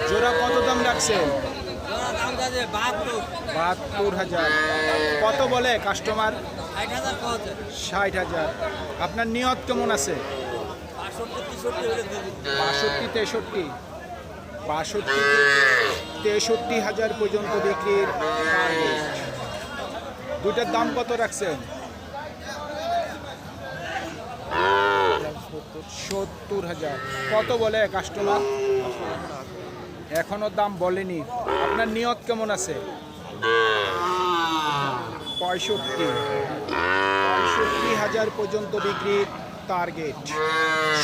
জোড়া কত দাম রাখছেন? জোড়া দাম যাচ্ছে ৭২,০০০। কত বলে কাস্টমার? ৬০,০০০ কত? ৬০,০০০। আপনার নিয়ত কেমন আছে? ৬২ ৬৩ ৬২,০০০ পর্যন্ত বিক্রির টার্গেট। দুটার দাম কত রাখছেন? ৭০,০০০। কত বলে কাস্টমার? এখনো দাম বলেনি। আপনার নিয়ত কেমন আছে? ৬৫,০০০ পর্যন্ত বিক্রির টার্গেট।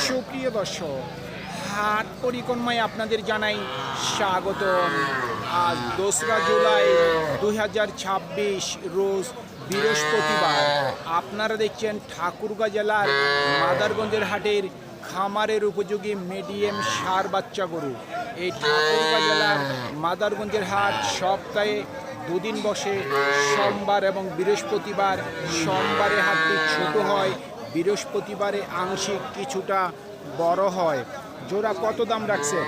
সুপ্রিয় দর্শক, হাট পরিক্রমায় আপনাদের জানাই স্বাগত। আজ ২রা জুলাই ২০২৬ রোজ বৃহস্পতিবার। আপনারা দেখছেন ঠাকুরগাঁ জেলার মাদারগঞ্জের হাটের খামারের উপযোগী মিডিয়াম ষাঁড় বাচ্চা গরু। এই ঠাকুরগাঁ জেলার মাদারগঞ্জের হাট সপ্তাহে দুদিন বসে, সোমবার এবং বৃহস্পতিবার। সোমবারে হাটটি ছোট হয়, বৃহস্পতিবারে আংশিক কিছুটা বড় হয়। জোড়া কত দাম রাখছে?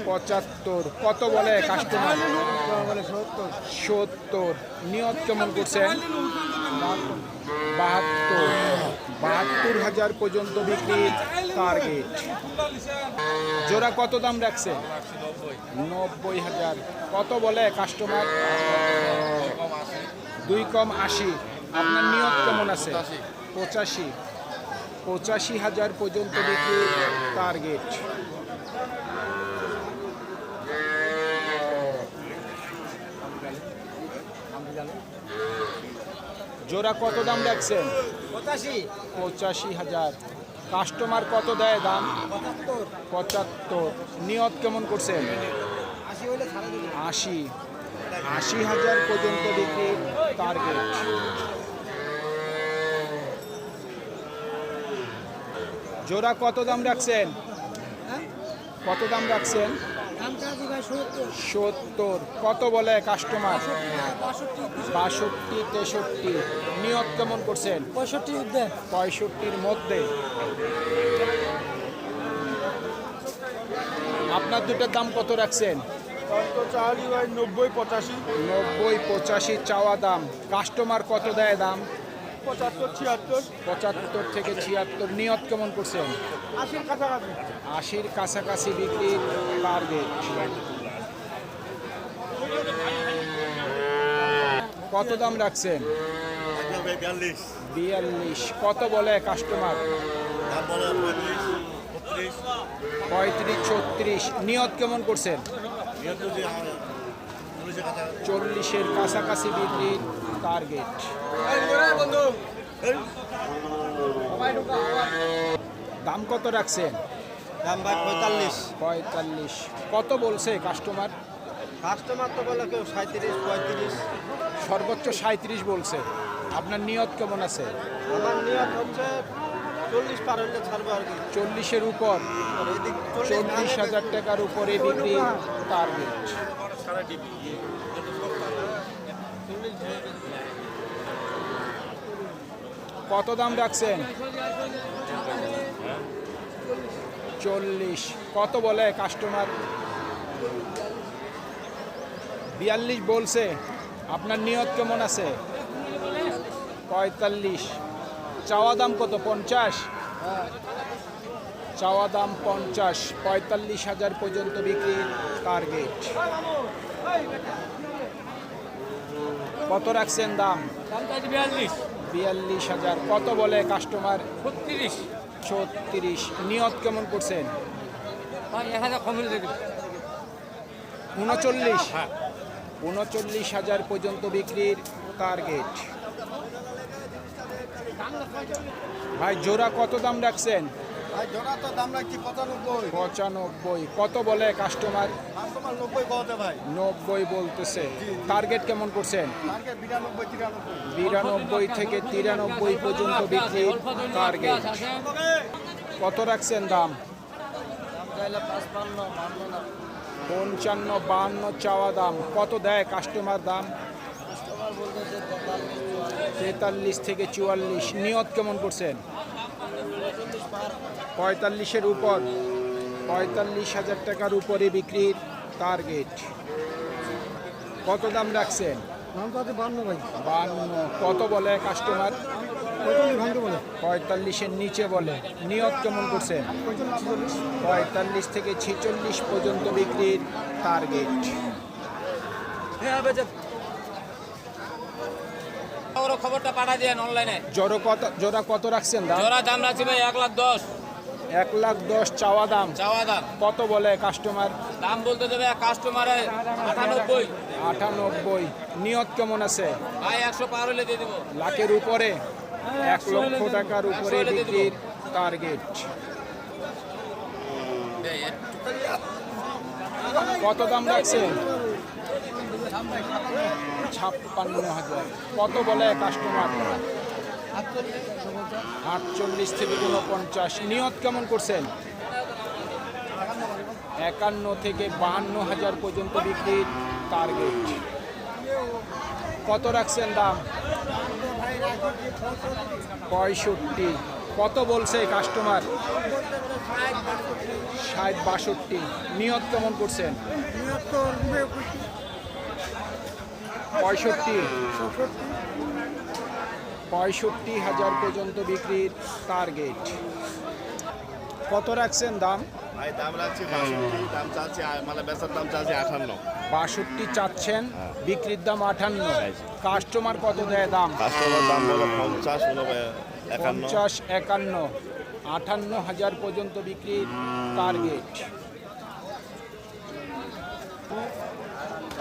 ৭৫। কত বলে কাস্টমার? ৭০। নিয়ত কেমন করছেন? ৭২,০০০ পর্যন্ত বিক্রির টার্গেট। জোড়া কত দাম রাখছে? ৯০,০০০। কত বলে কাস্টমার? ২ কম ৮০। আপনার নিয়ত কেমন আছে? ৮৫,০০০ পর্যন্ত বিক্রির টার্গেট। জোড়া কত দাম রাখছেন? ৮৫,০০০। কাস্টমার কত দেয় দাম? ৭৫। নিয়ত কেমন করছেন? ৮০,০০০ পর্যন্ত বিক্রির টার্গেট। জোড়া কত দাম রাখছেন? কত দাম রাখছেন? ৭০। কত বলে কাস্টমার? ৬২, ৬৩। নিয়ত কেমন করছেন? ৬৫-র মধ্যে। আপনার দুটোর দাম কত রাখছেন? ৯০-৮৫ চাওয়া দাম। কাস্টমার কত দেয় দাম? ৭৫ থেকে ৭৬। নিয়ত কেমন করছেন? ৮০-র কাছাকাছি বিক্রির টার্গেট। কত দাম রাখছেন? ৪২। কত বলে কাস্টমার? ৩৫-৩৬। নিয়ত কেমন করছেন? ৪০-এর কাছাকাছি বিক্রির টার্গেট। দাম কত রাখছেন? দাম ভাই ৪৫। কত বলছে কাস্টমার? কাস্টমার তো বলে কেউ ৩৭-৩৫। সর্বোচ্চ ৩৭ বলছে। আপনার নিয়ত কেমন আছে? আমার নিয়ত হচ্ছে ৪০ পার হলে ছাড়বো আর কি। ৪০-এর উপর, ৪০,০০০ টাকার উপরে বিক্রি টার্গেট। কত দাম রাখছেন? ৪০। কত বলে কাস্টমার? ৪২ বলছে। আপনার নিয়ত কেমন আছে? ৪৫। চাওয়া দাম কত? ৫০। চাওয়া দাম ৫০। ৪৫,০০০ পর্যন্ত বিক্রির টার্গেট। কত রাখছেন দাম? ৪২,০০০। কত বলে কাস্টমার? ৩৬। নিয়ত কেমন করছেন? ৩৯। ৩৯,০০০ পর্যন্ত বিক্রির টার্গেট। ভাই জোড়া কত দাম রাখছেন? জোড়া তো দাম রাখছি ৯৫। কত বলে কাস্টমার? ৯০ বলতেছে। টার্গেট কেমন করছেন? ৯২ থেকে ৯৩ পর্যন্ত বিক্রির টার্গেট। কত রাখছেন দাম? ৫৫-৫২ চাওয়া দাম। কত দেয় কাস্টমার দাম? ৪৩ থেকে ৪৪। নিয়ত কেমন করছেন? ৪৫-এর উপর, 45,000 টাকার উপরে বিক্রির টার্গেট। কত দাম রাখছেন? দাম তো আছে 52 ভাই। 52। কত বলে কাস্টমার? 45 ভাঙতে বলে। 45-এর নিচে বলে। নিয়ত কেমন করছেন? 45 থেকে 46 পর্যন্ত বিক্রির টার্গেট। খবরটা পাঠা দেন অনলাইনে। জোড়া কত রাখছেন দাম? জোড়া দাম রাখছি ভাই 1,10,000 1,10,000 চাওয়া দাম। চাওয়া দাম। কত বলে কাস্টমার? দাম বলতে দেবে কাস্টমারে 98। 98। নিয়ত কেমন আছে? ভাই 100 পার হলে দিয়ে দেবো। লাখের উপরে? 1 লক্ষ টাকার উপরে বিক্রির টার্গেট। কত দাম রাখছেন? 56,000। কত বলে কাস্টমার? 48 থেকে 49। নিয়ত কেমন করছেন? 51 থেকে 52,000 পর্যন্ত বিক্রির টার্গেট। কত রাখছেন দাম? 65। কত বলছে কাস্টমার? 60-62। নিয়ত কেমন করছেন? 65,000 পর্যন্ত বিক্রির টার্গেট। কত রাখছেন দাম? ভাই দাম রাখছি 62, দাম চাচ্ছি মানে বেচার দাম চাচ্ছি 58। 62 চাচ্ছেন, বিক্রির দাম 58। কাস্টমার কত দেয় দাম? কাস্টমার দাম বলে 50, 51। 50-51। 58,000 পর্যন্ত বিক্রির টার্গেট।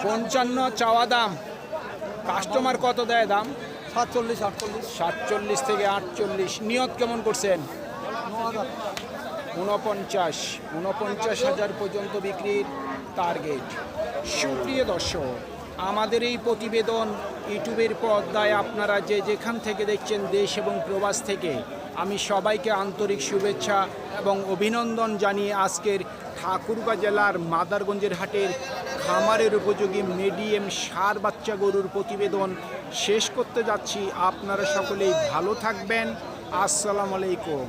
55 চাওয়া দাম। কাস্টমার কত দেয় দাম? 47, 48। 47 থেকে 48। নিয়ত কেমন করছেন? 49,000 পর্যন্ত বিক্রির টার্গেট। সুপ্রিয় দর্শক, আমাদের এই প্রতিবেদন ইউটিউবের পর্দায় আপনারা যে যেখান থেকে দেখছেন, দেশ এবং প্রবাস থেকে, আমি সবাইকে আন্তরিক শুভেচ্ছা এবং অভিনন্দন জানিয়ে আজকের ঠাকুরগাঁ জেলার মাদারগঞ্জের হাটের খামারের উপযোগী মিডিয়াম ষাঁড় বাচ্চা গরুর প্রতিবেদন শেষ করতে যাচ্ছি। আপনারা সকলেই ভালো থাকবেন। আসসালামু আলাইকুম।